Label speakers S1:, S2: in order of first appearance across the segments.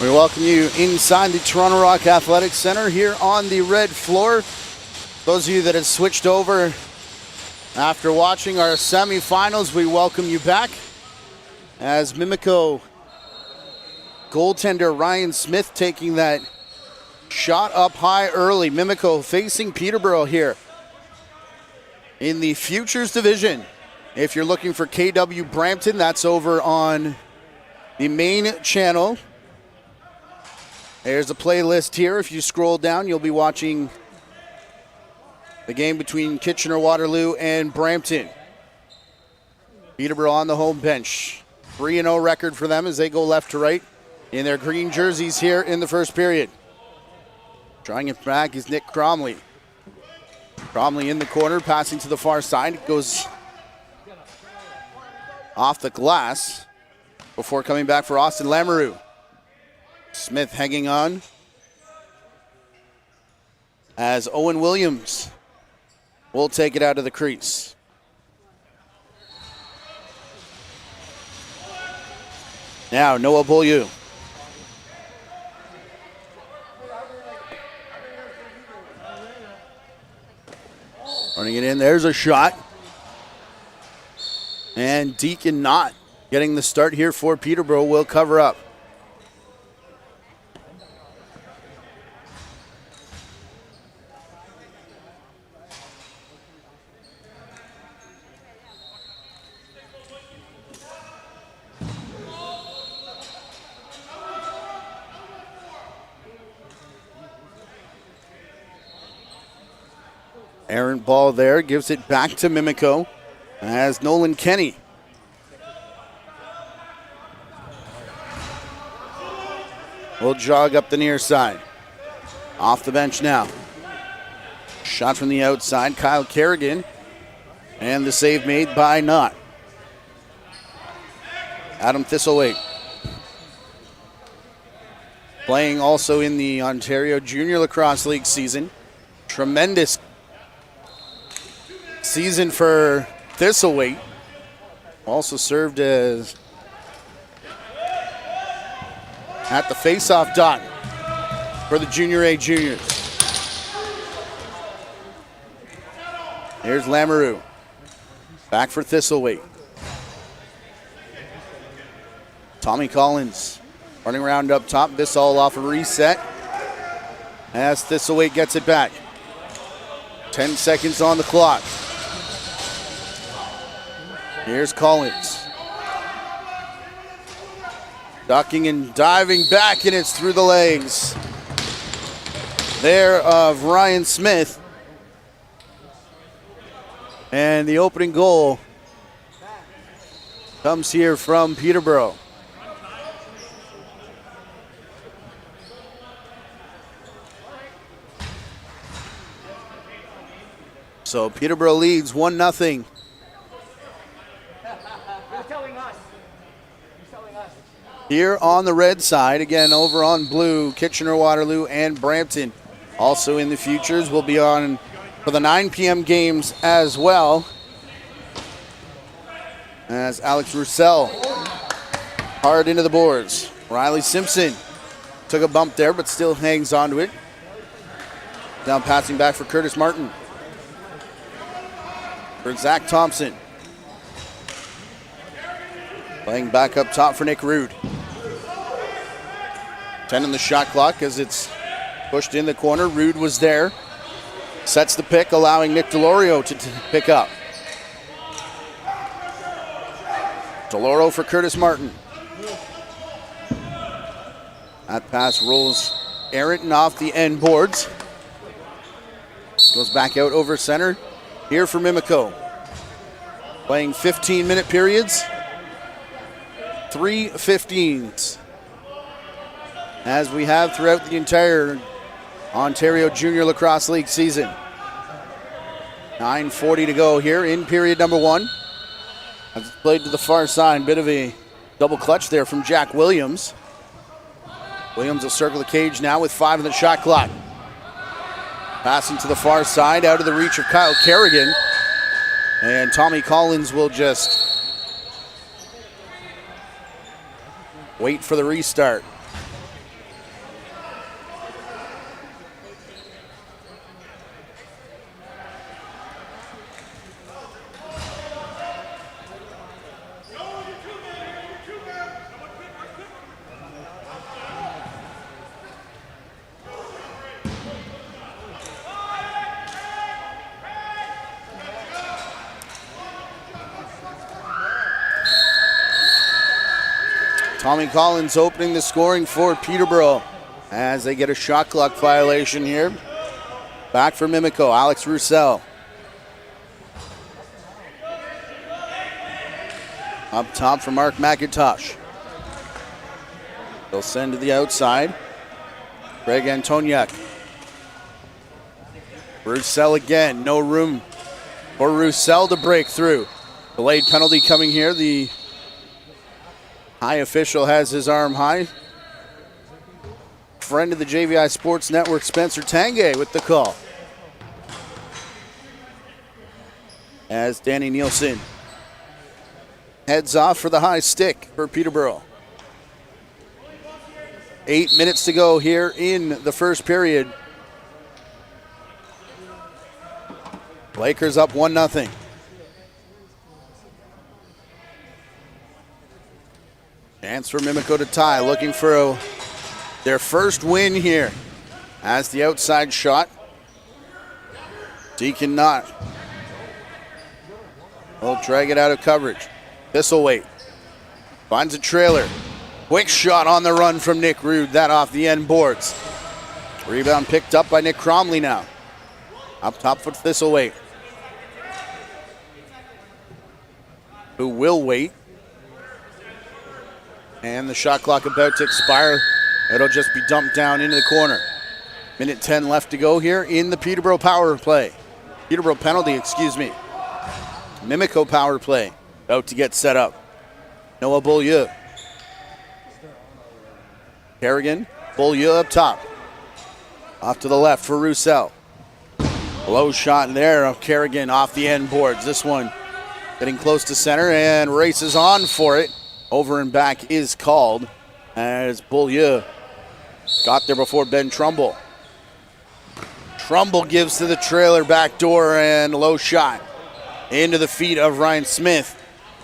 S1: We welcome you inside the Toronto Rock Athletics Center here on the red floor. Those of you that have switched over after watching our semifinals, we welcome you back as Mimico goaltender Ryan Smith taking that shot up high early. Mimico facing Peterborough here in the Futures Division. If you're looking for KW Brampton, that's over on the main channel. There's a playlist here. If you scroll down, you'll be watching the game between Kitchener-Waterloo and Brampton. Peterborough on the home bench. 3-0 record for them as they go left to right in their green jerseys here in the first period. Drawing it back is Nick Cromley. Cromley in the corner, passing to the far side. It goes off the glass before coming back for Austin Lamoureux. Smith hanging on as Owen Williams will take it out of the crease. Now Noah Beaulieu. Running it in, there's a shot. And Deacon Knott getting the start here for Peterborough will cover up. Errant ball there, gives it back to Mimico as Nolan Kenny. Will jog up the near side. Off the bench now. Shot from the outside, Kyle Kerrigan. And the save made by Knott. Adam Thistlethwaite. Playing also in the Ontario Junior Lacrosse League season. Tremendous season for Thistlethwaite. Also served as at the face-off dot for the Junior A juniors. Here's Lamoureux. Back for Thistlethwaite. Tommy Collins running around up top. This all off a reset as Thistlethwaite gets it back. 10 seconds on the clock. Here's Collins. Ducking and diving back, and it's through the legs there of Ryan Smith. And the opening goal comes here from Peterborough. So Peterborough leads 1-0. Here on the red side, again over on blue, Kitchener-Waterloo and Brampton. Also in the futures, will be on for the 9 p.m. games as well. As Alex Roussel hard into the boards. Riley Simpson took a bump there, but still hangs on to it. Now passing back for Curtis Martin. For Zach Thompson. Playing back up top for Nick Rude. 10 on the shot clock as it's pushed in the corner. Rude was there. Sets the pick, allowing Nick Delorio to pick up. Delorio for Curtis Martin. That pass rolls errant and off the end boards. Goes back out over center. Here for Mimico. Playing 15-minute periods. 3 15s. As we have throughout the entire Ontario Junior Lacrosse League season. 9:40 to go here in period number 1. As it's played to the far side, bit of a double clutch there from Jack Williams. Williams will circle the cage now with 5 on the shot clock. Passing to the far side, out of the reach of Kyle Kerrigan. And Tommy Collins will just wait for the restart. Tommy Collins opening the scoring for Peterborough as they get a shot clock violation here. Back for Mimico, Alex Roussel. Up top for Mark McIntosh. They'll send to the outside. Greg Antoniuk. Roussel again, no room for Roussel to break through. Delayed penalty coming here. The high official has his arm high. Friend of the JVI Sports Network, Spencer Tanguay, with the call. As Danny Nielsen heads off for the high stick for Peterborough. 8 minutes to go here in the first period. Lakers up 1-0. Chance for Mimico to tie, looking for their first win here. As the outside shot. Deacon Knott will drag it out of coverage. Thistlethwaite finds a trailer. Quick shot on the run from Nick Rude. That off the end boards. Rebound picked up by Nick Cromley now. Up top for Thistlethwaite, who will wait. And the shot clock about to expire. It'll just be dumped down into the corner. Minute 10 left to go here in the Peterborough power play. Peterborough penalty, excuse me. Mimico power play about to get set up. Noah Beaulieu. Kerrigan, Beaulieu up top. Off to the left for Roussel. Low shot there of Kerrigan off the end boards. This one getting close to center and races on for it. Over and back is called as Beaulieu got there before Ben Trumbull. Trumbull gives to the trailer back door and low shot into the feet of Ryan Smith.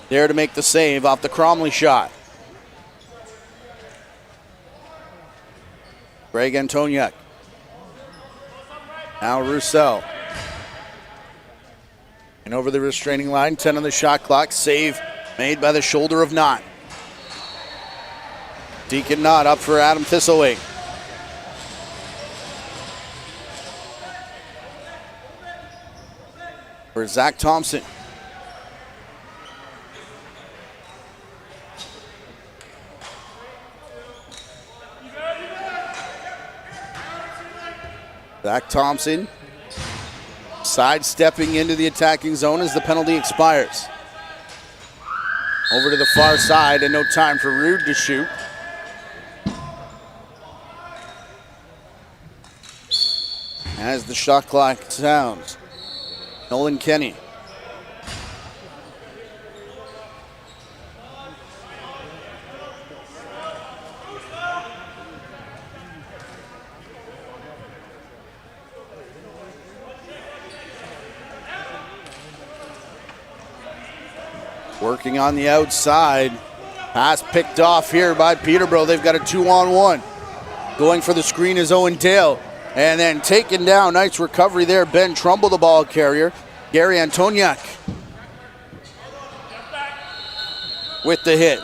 S1: There to make the save off the Cromley shot. Greg Antoniuk. Now Roussel. And over the restraining line, 10 on the shot clock. Save made by the shoulder of Knott. Deacon Knott up for Adam Thistlethwaite. For Zach Thompson. Zach Thompson sidestepping into the attacking zone as the penalty expires. Over to the far side and no time for Rude to shoot. As the shot clock sounds, Nolan Kenny. Working on the outside. Pass picked off here by Peterborough. They've got a 2-on-1. Going for the screen is Owen Dale. And then taken down. Nice recovery there. Ben Trumbull, the ball carrier. Gary Antoniuk with the hit.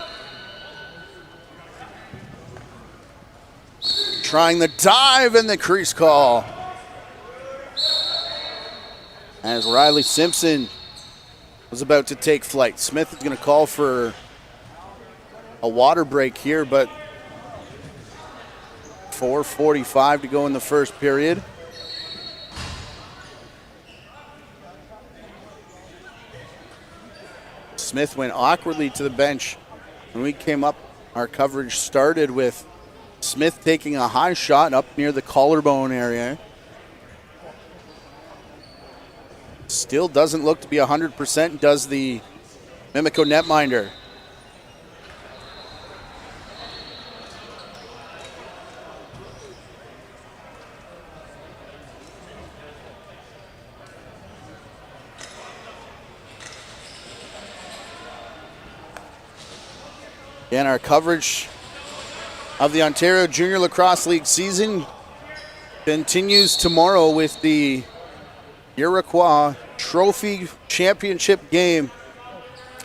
S1: Trying the dive and the crease call. As Riley Simpson was about to take flight. Smith is going to call for a water break here, but 4:45 to go in the first period. Smith went awkwardly to the bench. When we came up, our coverage started with Smith taking a high shot up near the collarbone area. Still doesn't look to be 100%, does the Mimico netminder. And our coverage of the Ontario Junior Lacrosse League season continues tomorrow with the Iroquois Trophy Championship game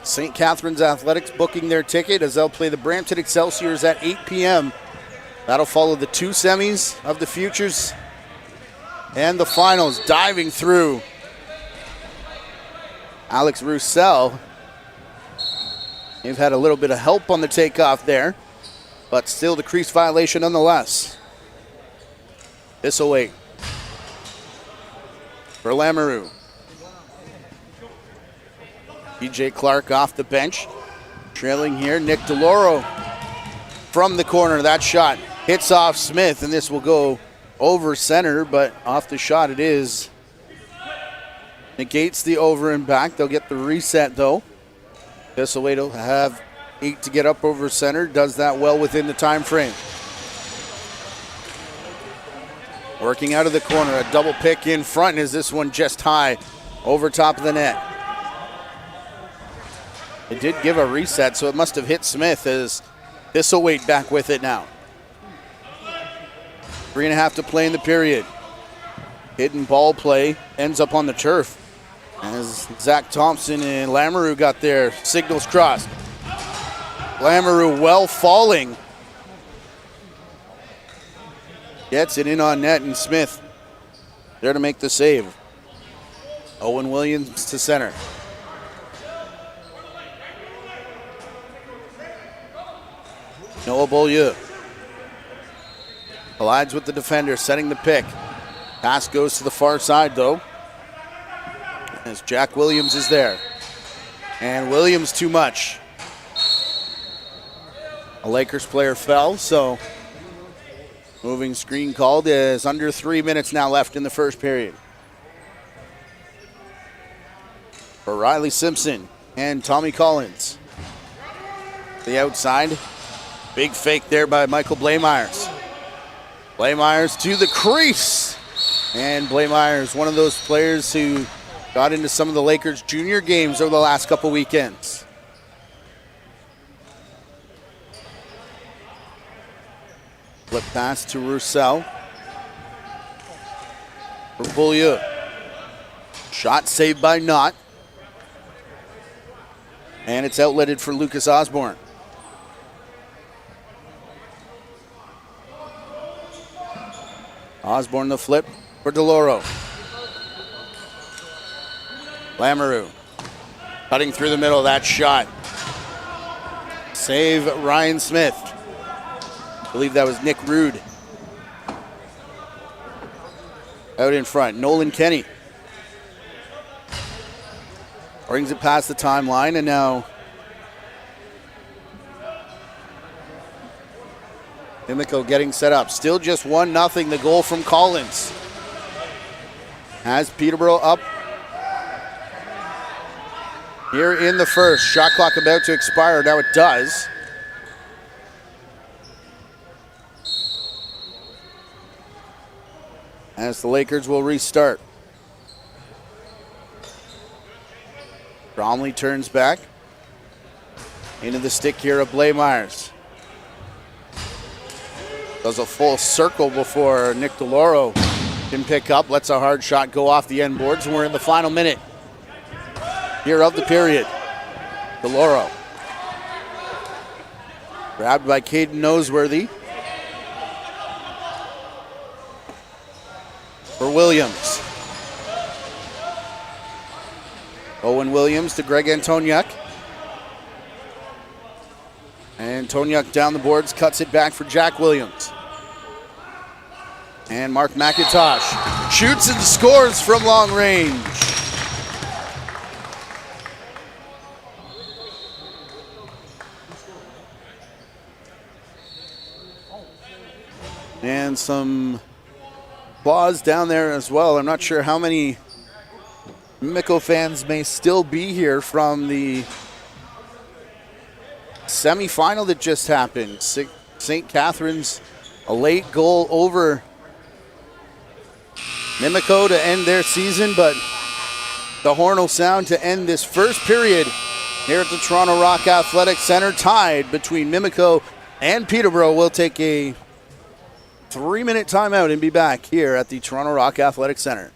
S1: St. Catharines Athletics booking their ticket as they'll play the Brampton Excelsiors at 8 p.m. That'll follow the 2 semis of the Futures and the finals. Diving through Alex Roussel. They've had a little bit of help on the takeoff there, but still the crease violation nonetheless. This will wait for Lamoureux. TJ Clark off the bench. Trailing here, Nick DeLauro from the corner. That shot hits off Smith, and this will go over center, but off the shot it is. Negates the over and back. They'll get the reset though. This will wait to have 8 to get up over center. Does that well within the time frame. Working out of the corner, a double pick in front. Is this one just high over top of the net? It did give a reset, so it must have hit Smith as Thistlethwaite back with it now. 3.5 to play in the period. Hidden ball play ends up on the turf as Zach Thompson and Lamoureux got their signals crossed. Lamoureux well falling. Gets it in on net, and Smith there to make the save. Owen Williams to center. Noah Beaulieu collides with the defender, setting the pick. Pass goes to the far side, though, as Jack Williams is there. And Williams too much. A Lakers player fell, so moving screen called. As under 3 minutes now left in the first period. For Riley Simpson and Tommy Collins. The outside. Big fake there by Michael Blaemeyers. Blaemeyers to the crease. And Blaemeyers, one of those players who got into some of the Lakers junior games over the last couple weekends. Flip pass to Roussel. For Beaulieu. Shot saved by Knott. And it's outletted for Lucas Osborne. Osborne the flip for DeLauro. Lamoureux cutting through the middle of that shot. Save Ryan Smith. I believe that was Nick Rude. Out in front, Nolan Kenny. Brings it past the timeline, and now Mimico getting set up. Still just 1-0, the goal from Collins. Has Peterborough up here in the first. Shot clock about to expire. Now it does. As the Lakers will restart. Bromley turns back. Into the stick here of Blaemeyers. Does a full circle before Nick DeLauro can pick up. Lets a hard shot go off the end boards, and we're in the final minute here of the period. DeLauro. Grabbed by Caden Noseworthy. For Williams. Owen Williams to Greg Antoniuk. Antoniuk down the boards, cuts it back for Jack Williams. And Mark McIntosh shoots and scores from long range. And some applause down there as well. I'm not sure how many Mimico fans may still be here from the semifinal that just happened. St. Catharines, a late goal over Mimico to end their season, but the horn will sound to end this first period here at the Toronto Rock Athletic Center. Tied between Mimico and Peterborough. We'll take a 3-minute timeout and be back here at the Toronto Rock Athletic Center.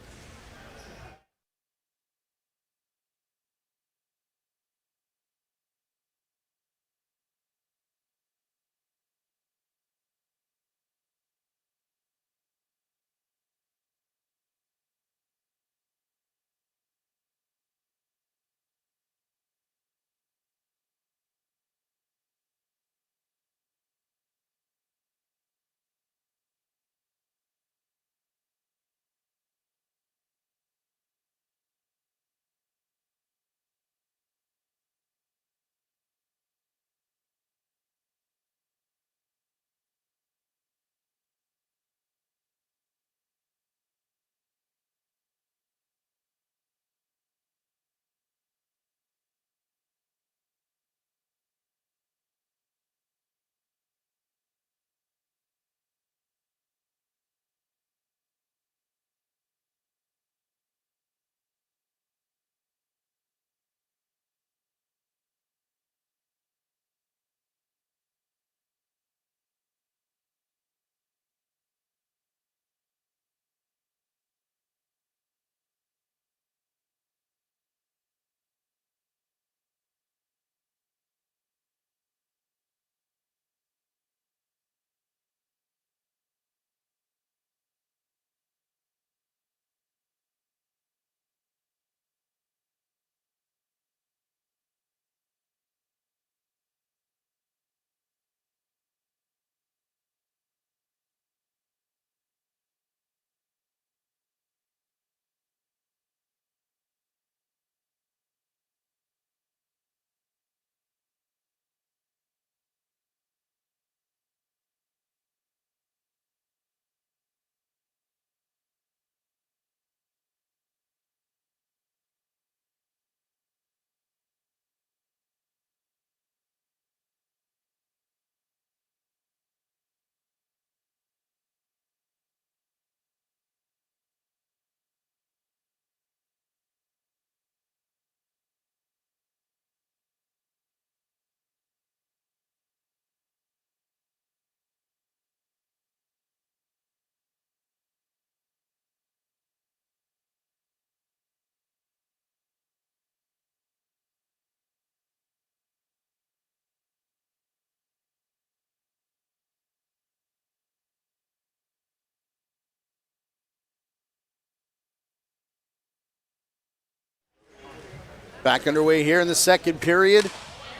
S1: Back underway here in the second period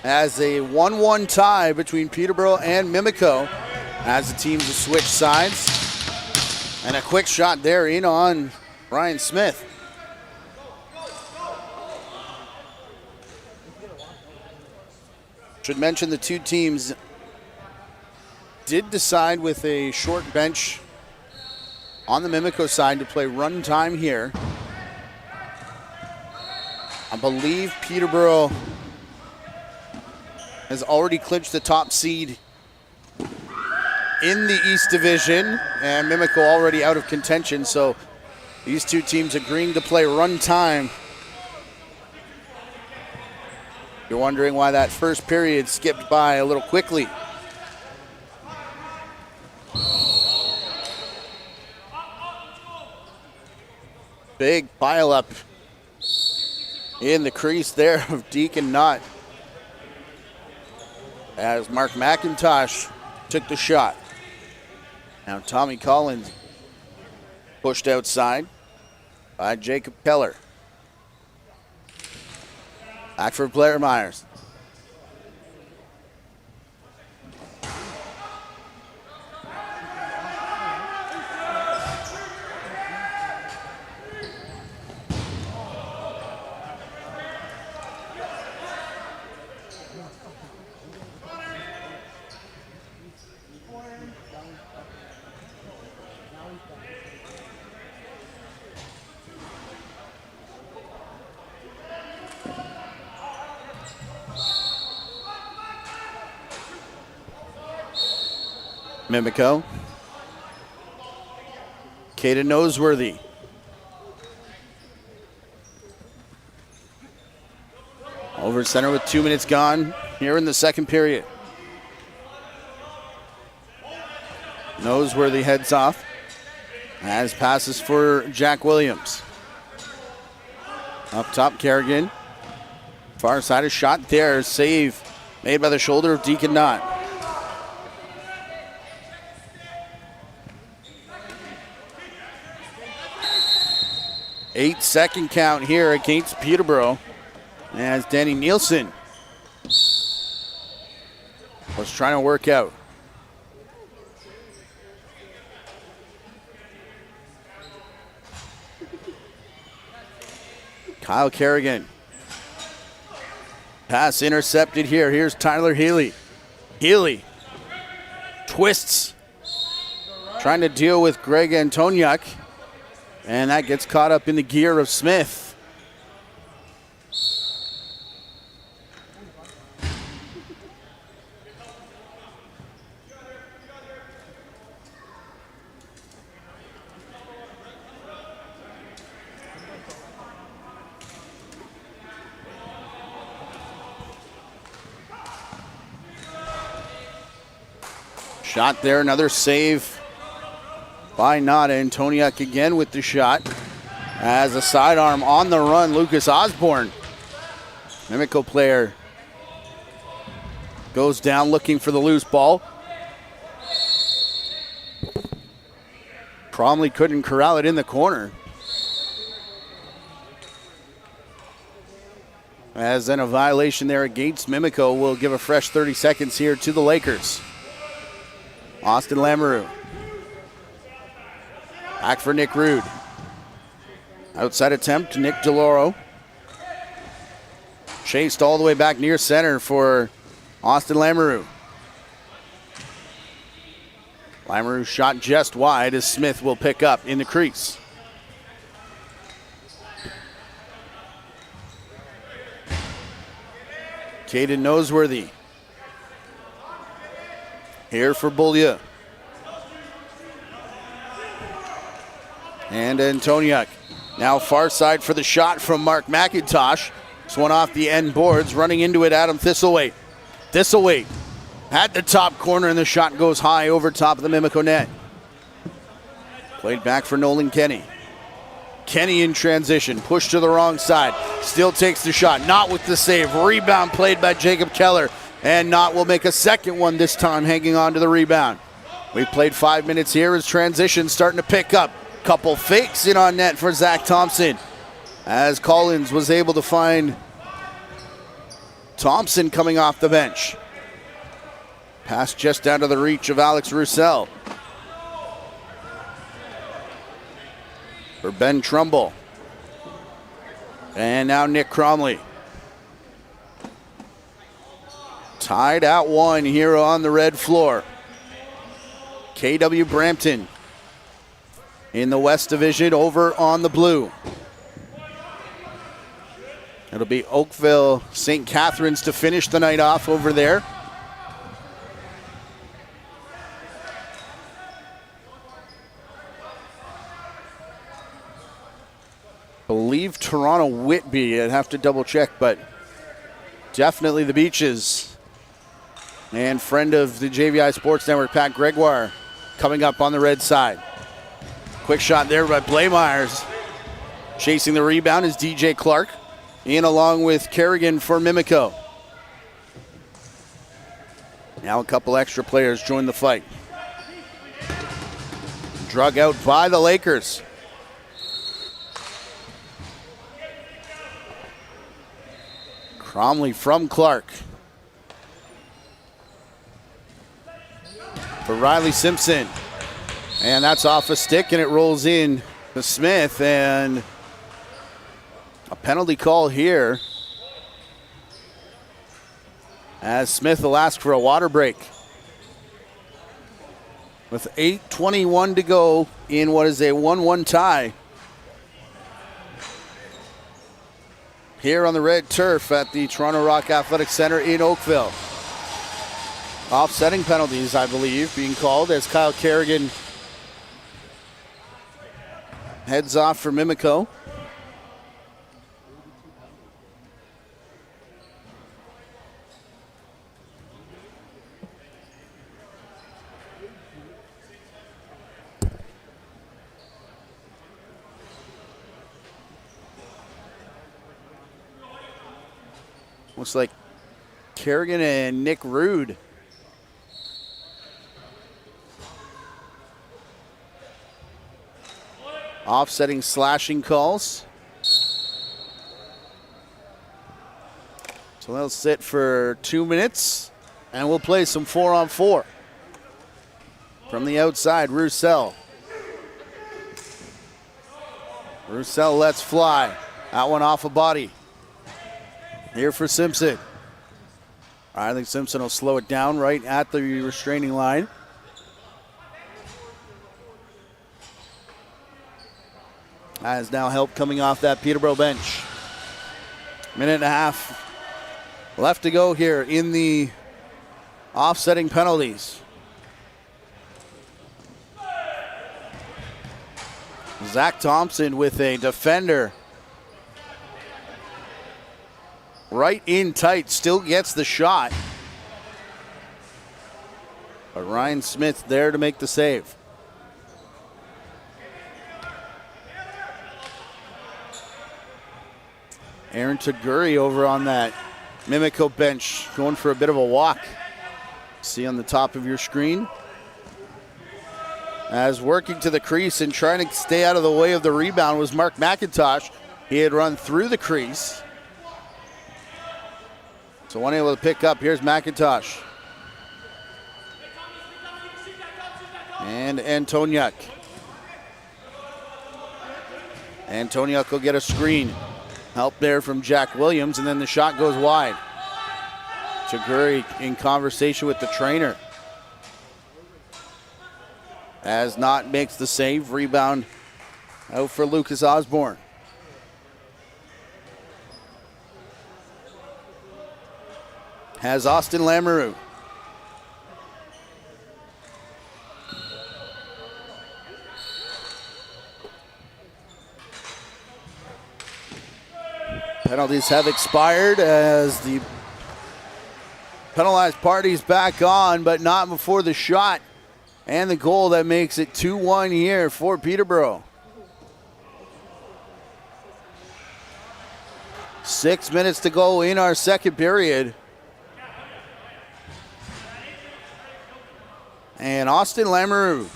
S1: as a 1-1 tie between Peterborough and Mimico as the teams have switched sides. And a quick shot there in on Ryan Smith. Should mention the two teams did decide with a short bench on the Mimico side to play run time here. I believe Peterborough has already clinched the top seed in the East Division, and Mimico already out of contention, so these two teams agreeing to play run time. You're wondering why that first period skipped by a little quickly. Big pile up in the crease there of Deacon Knott as Mark McIntosh took the shot. Now Tommy Collins pushed outside by Jacob Keller. Back for Blair Myers. Mimico. Caden Noseworthy. Over center with 2 minutes gone here in the second period. Noseworthy heads off as passes for Jack Williams. Up top, Kerrigan. Far side, a shot there. Save made by the shoulder of Deacon Knott. 8-second count here against Peterborough as Danny Nielsen was trying to work out. Kyle Kerrigan. Pass intercepted here. Here's Tyler Healy. Healy twists, trying to deal with Greg Antoniuk. And that gets caught up in the gear of Smith. Shot there, another save by Knott. Antoniuk again with the shot. As a sidearm on the run, Lucas Osborne. Mimico player goes down looking for the loose ball. Cromley couldn't corral it in the corner. As then a violation there against Mimico will give a fresh 30 seconds here to the Lakers. Austin Lamoureux. Back for Nick Rude. Outside attempt, Nick DeLauro. Chased all the way back near center for Austin Lamoureux. Lamoureux shot just wide as Smith will pick up in the crease. Caden Noseworthy. Here for Bullia. And Antoniuk. Now far side for the shot from Mark McIntosh. This one off the end boards. Running into it, Adam Thistlewaite. Thistlewaite at the top corner, and the shot goes high over top of the Mimico net. Played back for Nolan Kenny. Kenny in transition. Pushed to the wrong side. Still takes the shot. Not with the save. Rebound played by Jacob Keller. And Knott will make a second one this time, hanging on to the rebound. We've played 5 minutes here as transition starting to pick up. Couple fakes in on net for Zach Thompson as Collins was able to find Thompson coming off the bench. Pass just out of the reach of Alex Roussel. For Ben Trumbull. And now Nick Cromley. Tied at 1 here on the red floor. KW Brampton in the West Division over on the blue. It'll be Oakville St. Catharines to finish the night off over there. I believe Toronto Whitby. I'd have to double check, but definitely the Beaches. And friend of the JVI Sports Network, Pat Gregoire, coming up on the red side. Quick shot there by Blaymeyers. Chasing the rebound is DJ Clark. In along with Kerrigan for Mimico. Now a couple extra players join the fight. Drug out by the Lakers. Cromley from Clark. For Riley Simpson. And that's off a stick and it rolls in to Smith, and a penalty call here as Smith will ask for a water break. With 8:21 to go in what is a 1-1 tie. Here on the red turf at the Toronto Rock Athletic Center in Oakville. Offsetting penalties, I believe, being called as Kyle Kerrigan heads off for Mimico. Looks like Kerrigan and Nick Rude. Offsetting slashing calls. So they'll sit for 2 minutes and we'll play some 4-on-4. From the outside, Roussel. Roussel lets fly. That one off a body. Here for Simpson. I think Simpson will slow it down right at the restraining line. Has now help coming off that Peterborough bench. Minute and a half left to go here in the offsetting penalties. Zach Thompson with a defender. Right in tight, still gets the shot. But Ryan Smith there to make the save. Aaron Taguri over on that Mimico bench, going for a bit of a walk. See on the top of your screen. As working to the crease and trying to stay out of the way of the rebound was Mark McIntosh. He had run through the crease. So one able to pick up. Here's McIntosh. And Antoniuk. Antoniuk will get a screen. Help there from Jack Williams, and then the shot goes wide. Taguri in conversation with the trainer. As Knott makes the save. Rebound out for Lucas Osborne. Has Austin Lamoureux. Penalties have expired as the penalized party's back on, but not before the shot and the goal that makes it 2-1 here for Peterborough. 6 minutes to go in our second period. And Austin Lamoureux.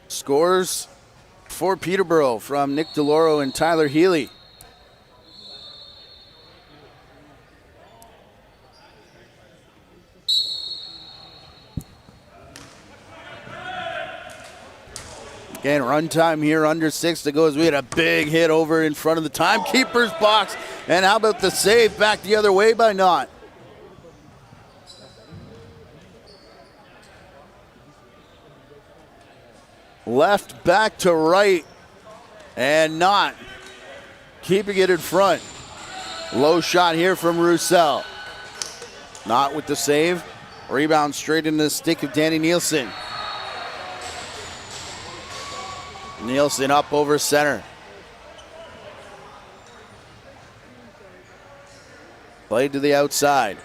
S1: Scores for Peterborough from Nick DeLoro and Tyler Healy. Again, run time here under 6 to go as we had a big hit over in front of the timekeeper's box. And how about the save back the other way by Knott? Left back to right, and Knott keeping it in front. Low shot here from Roussel. Knott with the save. Rebound straight into the stick of Danny Nielsen. Nielsen up over center. Played to the outside.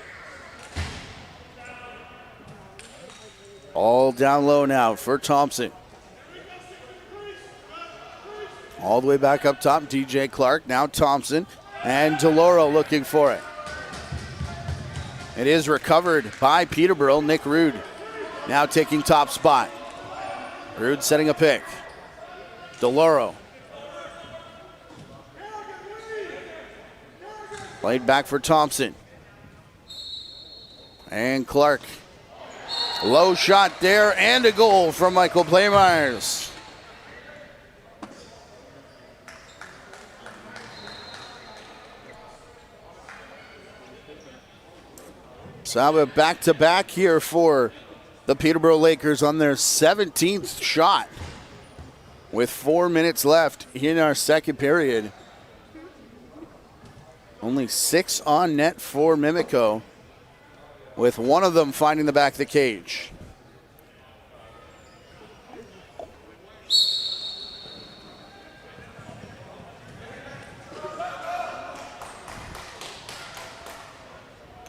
S1: All down low now for Thompson. All the way back up top, DJ Clark. Now Thompson and DeLoro looking for it. It is recovered by Peterborough. Nick Rude now taking top spot. Rude setting a pick. DeLoro. Played back for Thompson. And Clark. Low shot there and a goal from Michael Playmyers. So how about back-to-back here for the Peterborough Lakers on their 17th shot with 4 minutes left in our second period. Only 6 on net for Mimico, with one of them finding the back of the cage.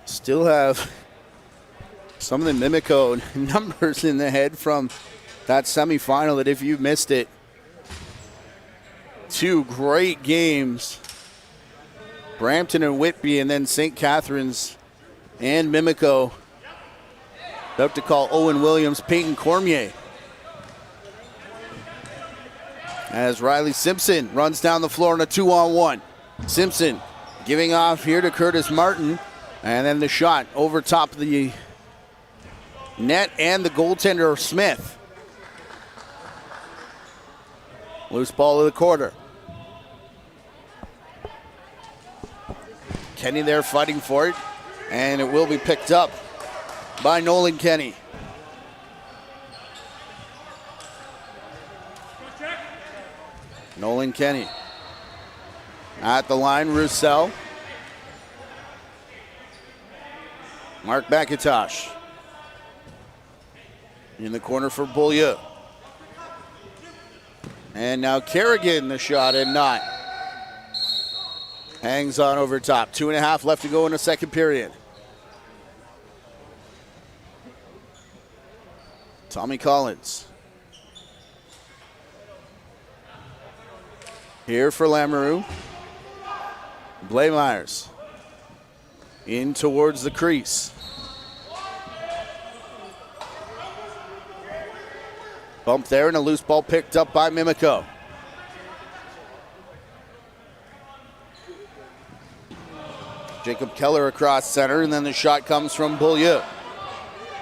S1: Still have some of the Mimico numbers in the head from that semifinal that if you missed it, 2 great games. Brampton and Whitby, and then St. Catharines and Mimico. About to call Owen Williams, Peyton Cormier. As Riley Simpson runs down the floor in a 2-on-1. Simpson giving off here to Curtis Martin. And then the shot over top of the net and the goaltender Smith. Loose ball to the quarter. Kenny there fighting for it, and it will be picked up by Nolan Kenny. Nolan Kenny at the line, Roussel. Mark McIntosh in the corner for Beaulieu. And now Kerrigan, the shot, and not. Hangs on over top. 2.5 left to go in the second period. Tommy Collins. Here for Lamoureux. Blaymyers. In towards the crease. Bump there and a loose ball picked up by Mimico. Jacob Keller across center, and then the shot comes from Beaulieu.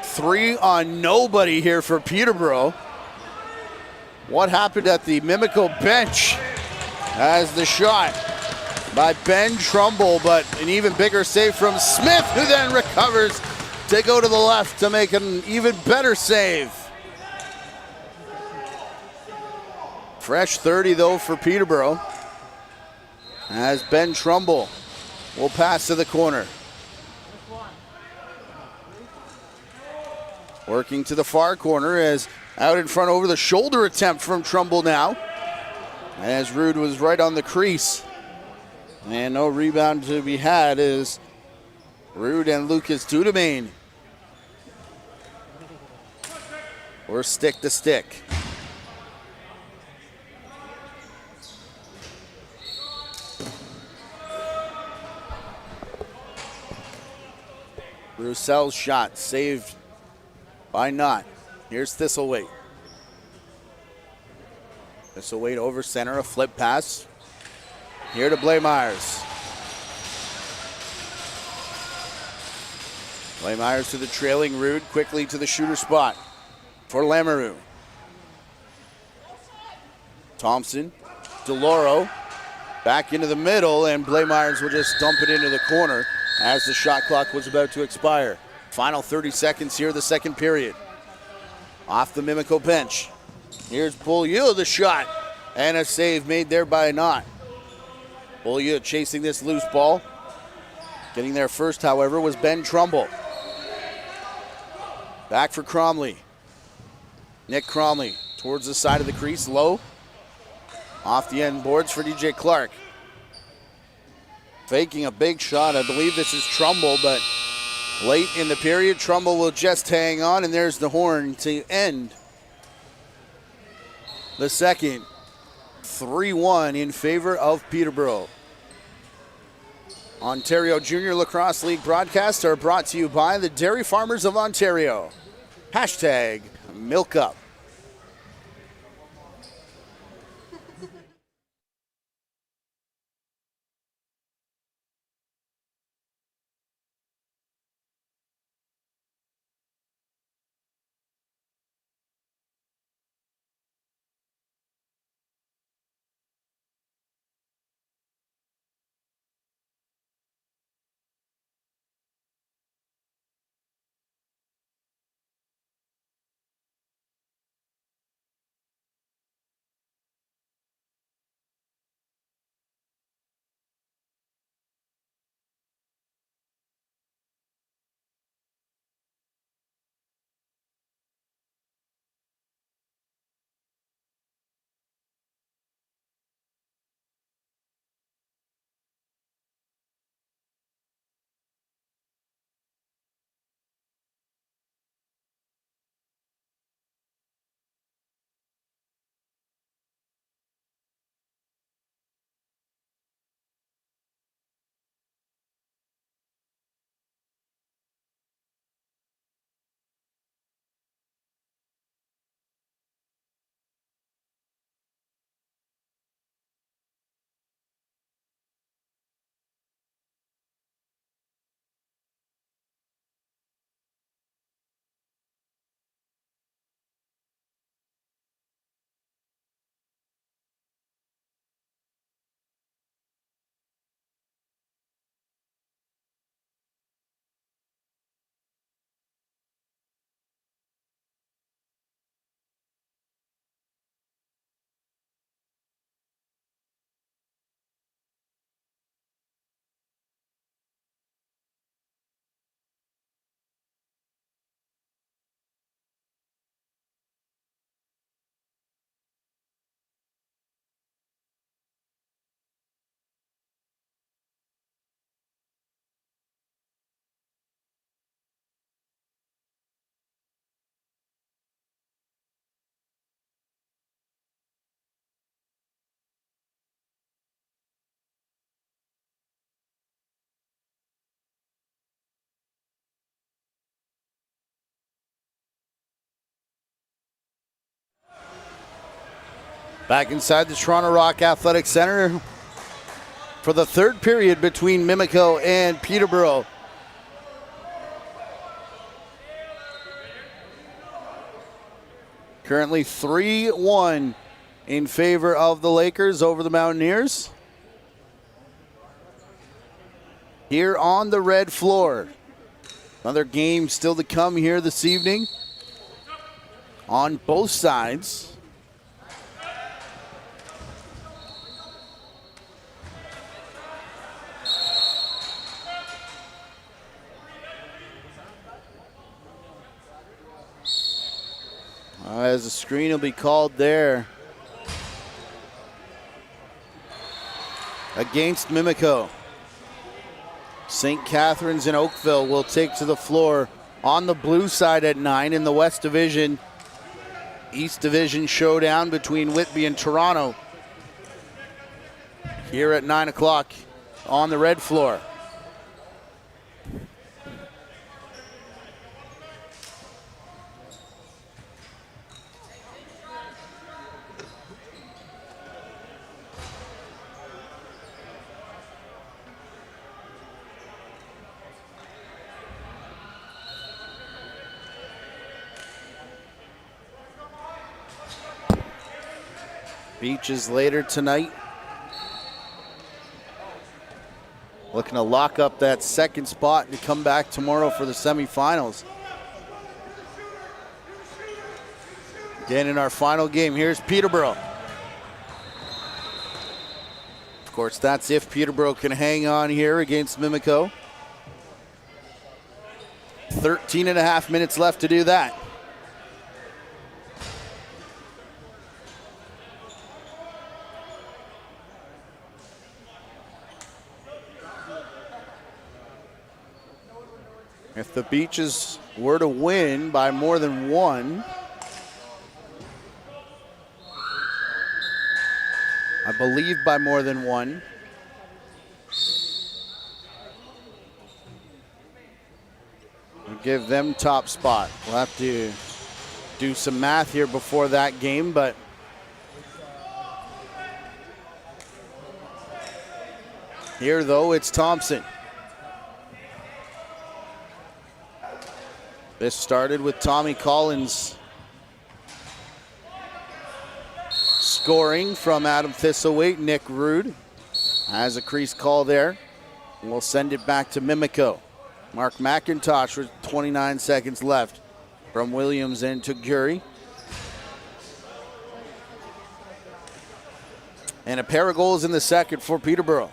S1: 3 on nobody here for Peterborough. What happened at the Mimico bench as the shot by Ben Trumbull, but an even bigger save from Smith, who then recovers to go to the left to make an even better save. Fresh 30 though for Peterborough, as Ben Trumbull will pass to the corner. Working to the far corner as out in front over the shoulder attempt from Trumbull now, as Rude was right on the crease. And no rebound to be had is Rude and Lucas Dudemain. Or stick to stick. Roussel's shot saved by Knott. Here's Thistlethwaite. This will wait over center, a flip pass. Here to Blaemeyers. Blaemeyers to the trailing Rude, quickly to the shooter spot for Lamoureux. Thompson, DeLauro, back into the middle, and Blaemeyers will just dump it into the corner as the shot clock was about to expire. Final 30 seconds here, the second period. Off the Mimico bench. Here's Beaulieu, the shot, and a save made there by Knott. Beaulieu chasing this loose ball. Getting there first, however, was Ben Trumbull. Back for Cromley. Nick Cromley towards the side of the crease, low. Off the end boards for DJ Clark. Faking a big shot. I believe this is Trumbull, but late in the period, Trumbull will just hang on, and there's the horn to end the second. 3-1 in favor of Peterborough. Ontario Junior Lacrosse League broadcasts are brought to you by the Dairy Farmers of Ontario. Hashtag Milk Up. Back inside the Toronto Rock Athletic Center for the third period between Mimico and Peterborough. Currently 3-1 in favor of the Lakers over the Mountaineers. Here on the red floor. Another game still to come here this evening on both sides. As the screen will be called there against Mimico. St. Catharines and Oakville will take to the floor on the blue side at 9 in the West Division. East Division showdown between Whitby and Toronto here at 9 o'clock on the red floor. Beaches later tonight. Looking to lock up that second spot and come back tomorrow for the semifinals. Again, in our final game, here's Peterborough. Of course, that's if Peterborough can hang on here against Mimico. 13 and a half minutes left to do that. If the Beaches were to win by more than one, I believe by more than one, we'll give them top spot. We'll have to do some math here before that game, but here though, it's Thompson. This started with Tommy Collins scoring from Adam Thistlewaite. Nick Rude has a crease call there. We'll send it back to Mimico. Mark McIntosh with 29 seconds left from Williams and Tuguri. And a pair of goals in the second for Peterborough.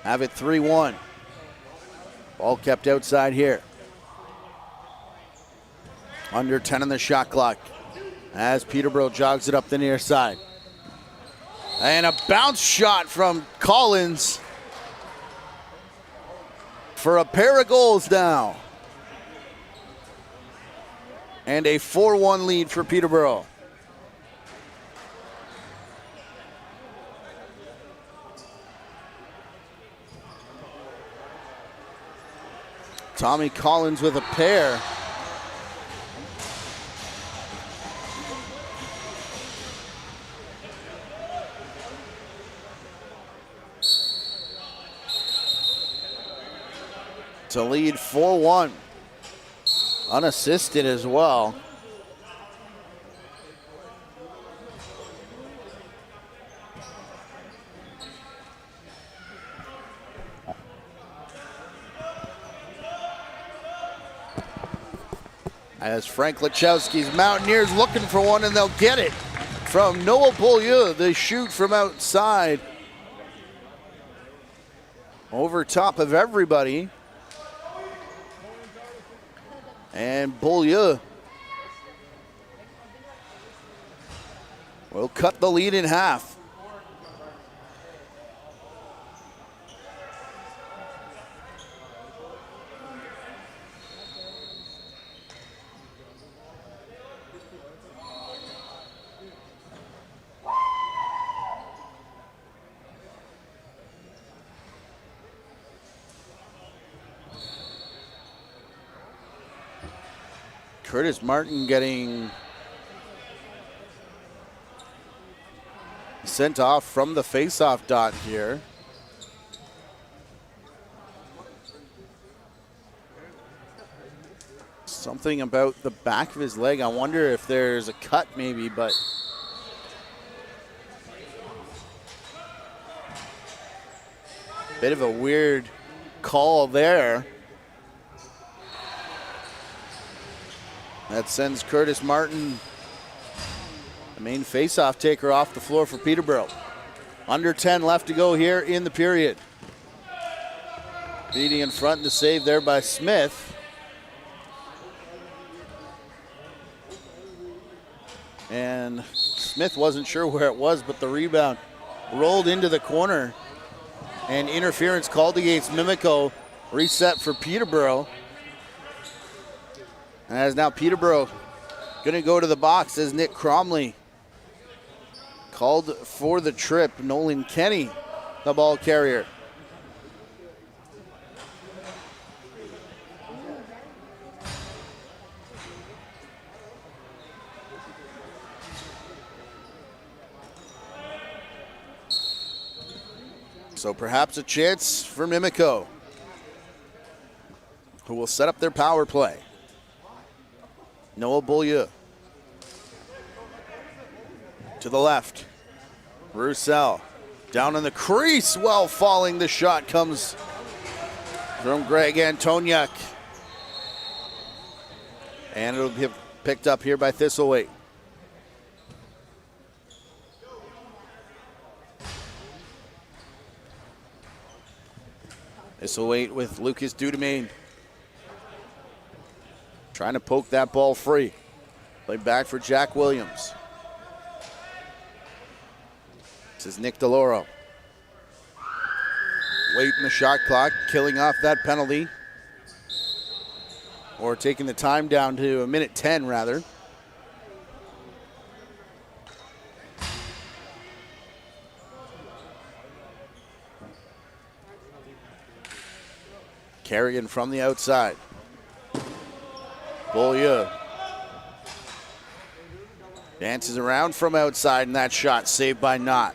S1: Have it 3-1. Ball kept outside here. Under 10 on the shot clock as Peterborough jogs it up the near side. And a bounce shot from Collins for a pair of goals now. And a 4-1 lead for Peterborough. Tommy Collins with a pair. To lead 4-1. Unassisted as well. As Frank Lachowski's Mountaineers looking for one, and they'll get it from Noah Beaulieu. They shoot from outside. Over top of everybody. And Beaulieu will cut the lead in half. Curtis Martin getting sent off from the face-off dot here. Something about the back of his leg. I wonder if there's a cut maybe, but bit of a weird call there. That sends Curtis Martin, the main face-off taker, off the floor for Peterborough. Under 10 left to go here in the period. Beating in front, and the save there by Smith. And Smith wasn't sure where it was, but the rebound rolled into the corner. And interference called against Mimico. Reset for Peterborough. As now Peterborough going to go to the box as Nick Cromley called for the trip. Nolan Kenny, the ball carrier. So perhaps a chance for Mimico, who will set up their power play. Noah Beaulieu. To the left. Roussel down in the crease. Well, falling. The shot comes from Greg Antoniuk. And it'll be picked up here by Thistlethwaite. Thistlethwaite with Lucas Dudemain. Trying to poke that ball free. Play back for Jack Williams. This is Nick DeLoro. Late in the shot clock, killing off that penalty. Or taking the time down to a minute 10 rather. Carrigan from the outside. Beaulieu dances around from outside, and that shot saved by Knott.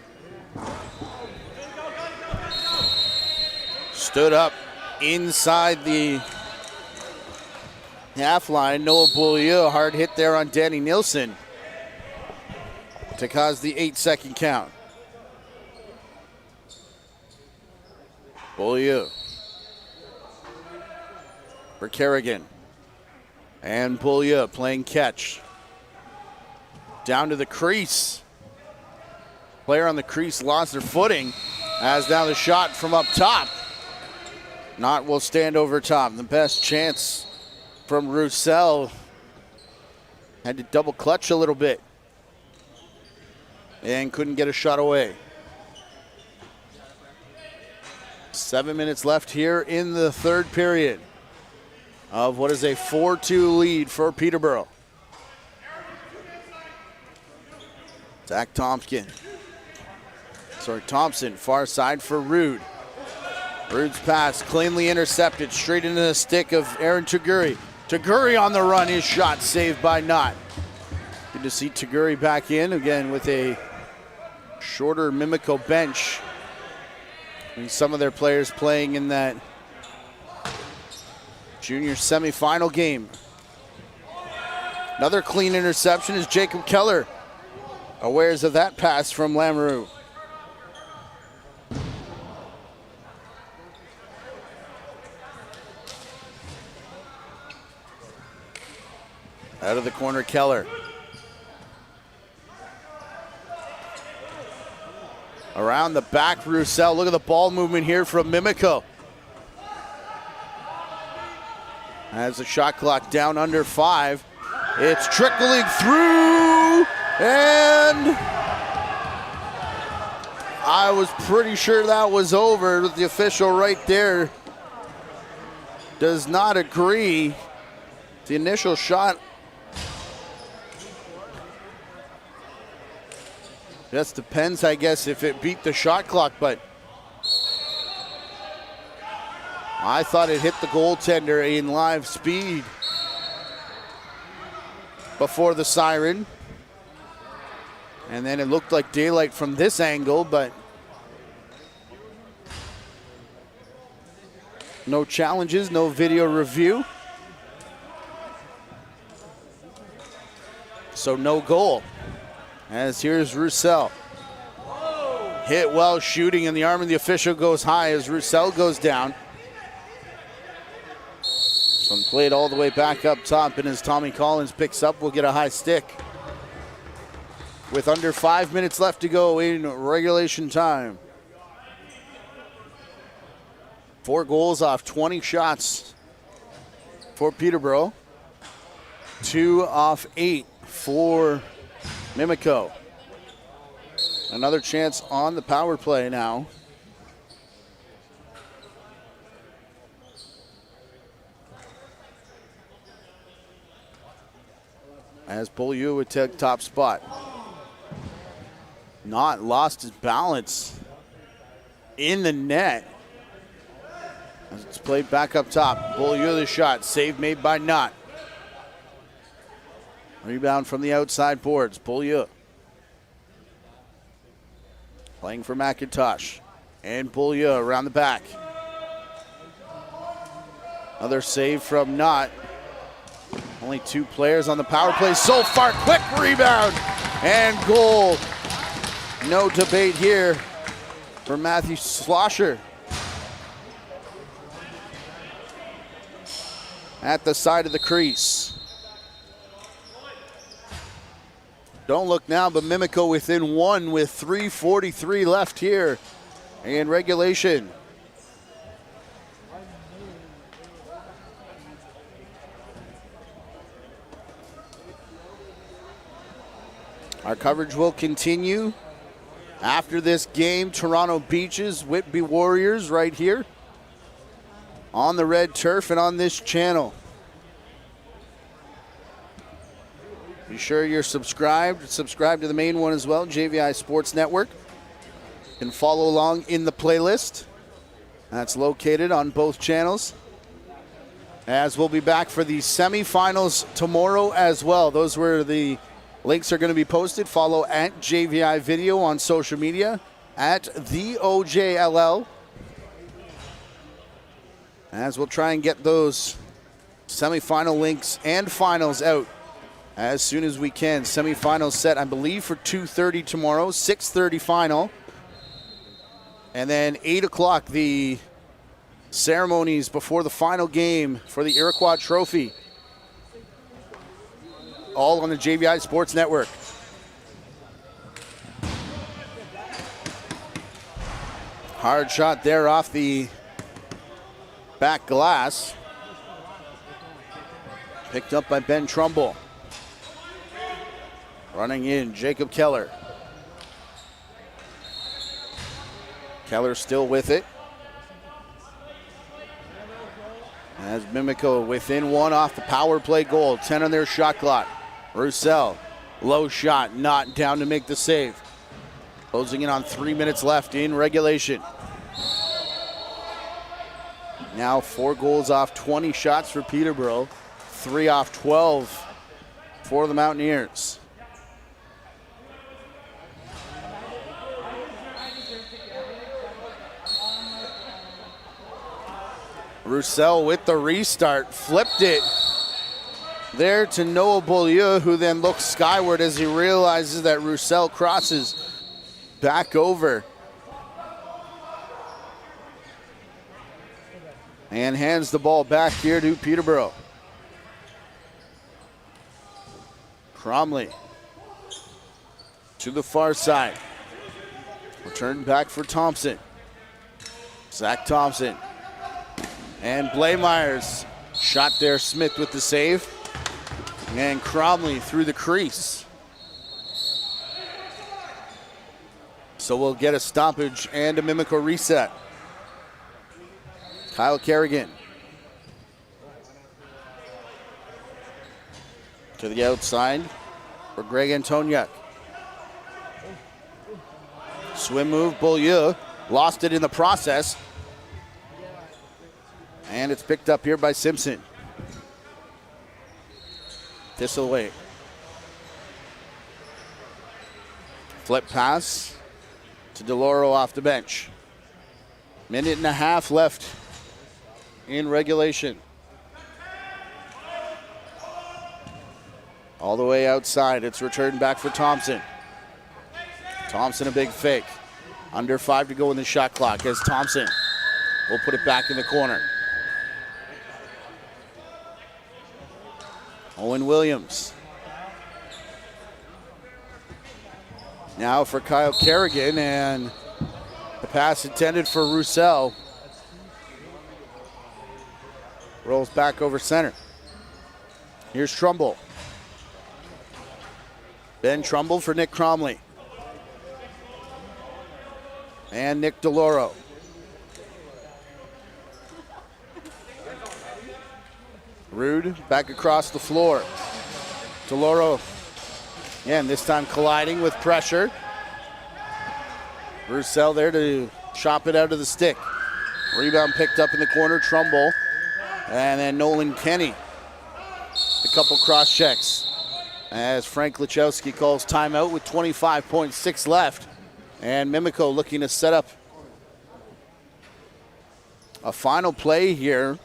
S1: Stood up inside the half line. Noah Beaulieu, hard hit there on Danny Nielsen to cause the 8-second count. Beaulieu for Kerrigan. And Beaulieu playing catch. Down to the crease. Player on the crease lost their footing. As now the shot from up top. Knott will stand over top. The best chance from Roussel. Had to double clutch a little bit. And couldn't get a shot away. 7 minutes left here in the third period of what is a 4-2 lead for Peterborough. Zach Thompson, far side for Rude. Rude's pass cleanly intercepted straight into the stick of Aaron Taguri. Taguri on the run, his shot saved by Knott. Good to see Taguri back in again with a shorter Mimico bench. And some of their players playing in that junior semifinal game. Another clean interception is Jacob Keller. Awares of that pass from Lamoureux. Out of the corner, Keller. Around the back, Roussel. Look at the ball movement here from Mimico. As the shot clock down under 5. It's trickling through, and I was pretty sure that was over. The official right there does not agree. The initial shot just depends, I guess, if it beat the shot clock, but I thought it hit the goaltender in live speed before the siren. And then it looked like daylight from this angle, but no challenges, no video review. So no goal. As here's Roussel. Hit well, shooting, and the arm of the official goes high as Roussel goes down. One played all the way back up top, and as Tommy Collins picks up, we'll get a high stick. With under 5 minutes left to go in regulation time. 4 goals off 20 shots for Peterborough. 2 off 8 for Mimico. Another chance on the power play now. As Beaulieu would take top spot. Knott lost his balance in the net. As it's played back up top. Beaulieu the shot. Save made by Knott. Rebound from the outside boards. Beaulieu. Playing for McIntosh. And Beaulieu around the back. Another save from Knott. Only 2 players on the power play so far. Quick rebound and goal No debate here for Matthew Slosher. At the side of the crease. Don't look now, but Mimico within one with 3:43 left here in regulation. Our coverage will continue after this game. Toronto Beaches, Whitby Warriors right here on the red turf and on this channel. Be sure you're subscribed. Subscribe to the main one as well, JVI Sports Network. You can follow along in the playlist. That's located on both channels. As we'll be back for the semifinals tomorrow as well. Those were the links are going to be posted. Follow at JVI Video on social media, at the OJLL. As we'll try and get those semifinal links and finals out as soon as we can. Semifinals set, I believe, for 2:30 tomorrow, 6:30 final. And then 8 o'clock, the ceremonies before the final game for the Iroquois Trophy. All on the JVI Sports Network. Hard shot there off the back glass. Picked up by Ben Trumbull. Running in, Jacob Keller. Keller still with it. As Mimico within one off the power play goal. 10 on their shot clock. Roussel, low shot, not down to make the save. Closing in on 3 minutes left in regulation. Now 4 goals off 20 shots for Peterborough. 3 off 12 for the Mountaineers. Roussel with the restart, flipped it there to Noah Beaulieu, who then looks skyward as he realizes that Roussel crosses back over and hands the ball back here to Peterborough. Cromley to the far side. Return back for Thompson. Zach Thompson. And Blaemeyer's shot there, Smith with the save. And Cromley through the crease. So we'll get a stoppage and a Mimico reset. Kyle Kerrigan. To the outside for Greg Antoniuk. Swim move, Beaulieu. Lost it in the process. And it's picked up here by Simpson. Thistleway. Flip pass to DeLauro off the bench. 1.5 minutes left in regulation. All the way outside. It's returned back for Thompson. Thompson a big fake. Under 5 to go in the shot clock as Thompson will put it back in the corner. Owen Williams. Now for Kyle Kerrigan, and the pass intended for Roussel. Rolls back over center. Here's Trumbull. Ben Trumbull for Nick Cromley. And Nick DeLauro. Rude back across the floor. DeLauro, again, this time colliding with pressure. Roussel there to chop it out of the stick. Rebound picked up in the corner, Trumbull. And then Nolan Kenny. A couple cross checks as Frank Lachowski calls timeout with 25.6 left. And Mimico looking to set up a final play here.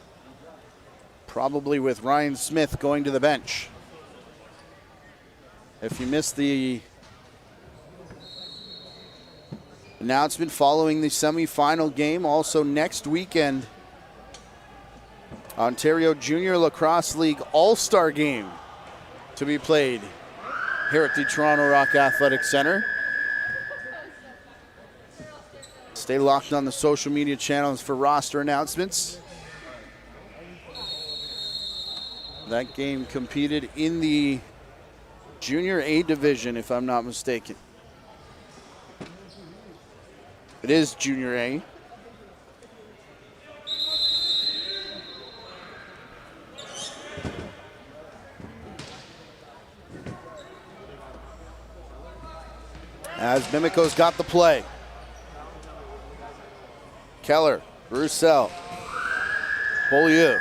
S1: Probably with Ryan Smith going to the bench. If you missed the announcement following the semifinal game. Also next weekend, Ontario Junior Lacrosse League All-Star Game to be played here at the Toronto Rock Athletic Center. Stay locked on the social media channels for roster announcements. That game competed in the Junior A division, if I'm not mistaken. It is Junior A. As Mimico's got the play. Keller, Roussel, Beaulieu,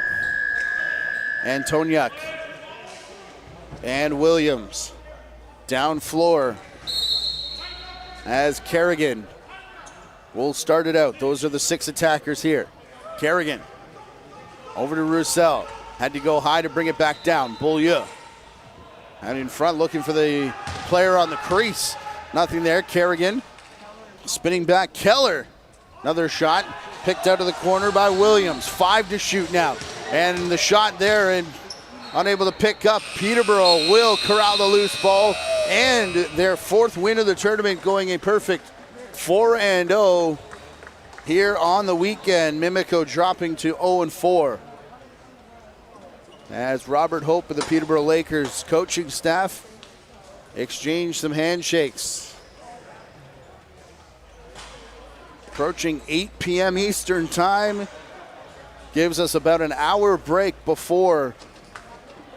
S1: Antoniuk, and Williams. Down floor as Kerrigan will start it out. Those are the 6 attackers here. Kerrigan over to Roussel. Had to go high to bring it back down. Beaulieu out in front looking for the player on the crease. Nothing there. Kerrigan spinning back. Keller. Another shot picked out of the corner by Williams. 5 to shoot now. And the shot there and unable to pick up. Peterborough will corral the loose ball. And their 4th win of the tournament, going a perfect 4-0 here on the weekend. Mimico dropping to 0-4. As Robert Hope of the Peterborough Lakers coaching staff exchange some handshakes. Approaching 8 p.m. Eastern time. Gives us about an hour break before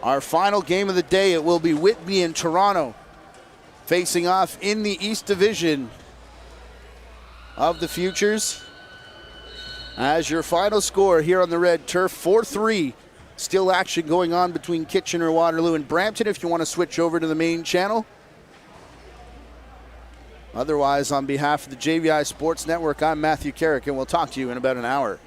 S1: our final game of the day. It will be Whitby and Toronto facing off in the East Division of the Futures. As your final score here on the red turf, 4-3. Still action going on between Kitchener-Waterloo and Brampton if you want to switch over to the main channel. Otherwise, on behalf of the JVI Sports Network, I'm Matthew Carrick, and we'll talk to you in about an hour.